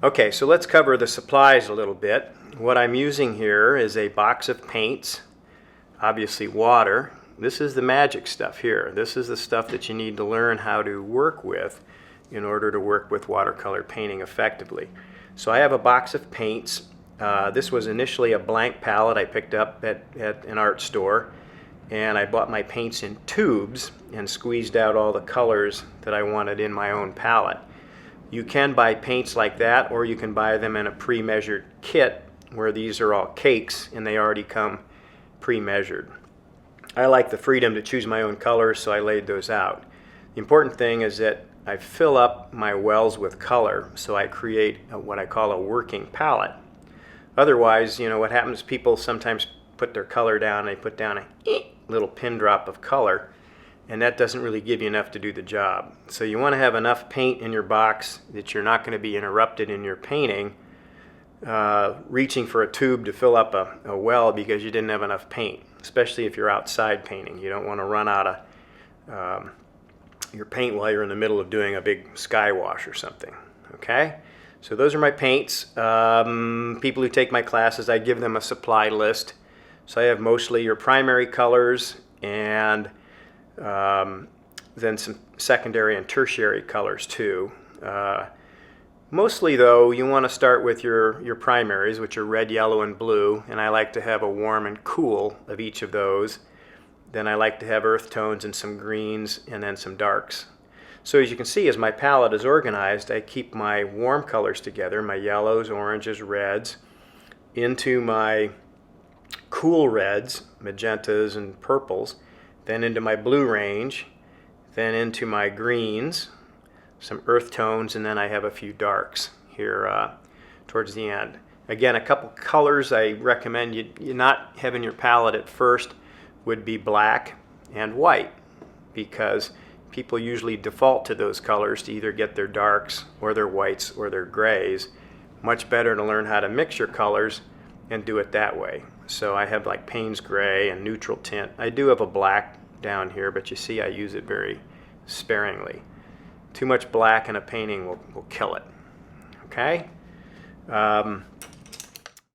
Okay, so let's cover the supplies a little bit. What I'm using here is a box of paints, obviously water. This is the magic stuff here. This is the stuff that you need to learn how to work with in order to work with watercolor painting effectively. So I have a box of paints. This was initially a blank palette I picked up at an art store, and I bought my paints in tubes and squeezed out all the colors that I wanted in my own palette. You can buy paints like that, or you can buy them in a pre-measured kit where these are all cakes and they already come pre-measured. I like the freedom to choose my own colors, so I laid those out. The important thing is that I fill up my wells with color, so I create what I call a working palette. Otherwise, you know, what happens, people sometimes put their color down, they put down a little pin drop of color, and that doesn't really give you enough to do the job. So you want to have enough paint in your box that you're not going to be interrupted in your painting, reaching for a tube to fill up a well because you didn't have enough paint, especially if you're outside painting. You don't want to run out of your paint while you're in the middle of doing a big sky wash or something. Okay? So those are my paints. People who take my classes, I give them a supply list. So I have mostly your primary colors and then some secondary and tertiary colors too. Mostly though, you want to start with your primaries, which are red, yellow, and blue, and I like to have a warm and cool of each of those. Then I like to have earth tones and some greens and then some darks. So as you can see, as my palette is organized, I keep my warm colors together, my yellows, oranges, reds, into my cool reds, magentas, and purples, then into my blue range, then into my greens, some earth tones, and then I have a few darks here towards the end. Again, a couple colors I recommend you not have in your palette at first would be black and white, because people usually default to those colors to either get their darks or their whites or their grays. Much better to learn how to mix your colors and do it that way. So I have like Payne's gray and neutral tint. I do have a black down here, but you see I use it very sparingly. Too much black in a painting will kill it. Okay?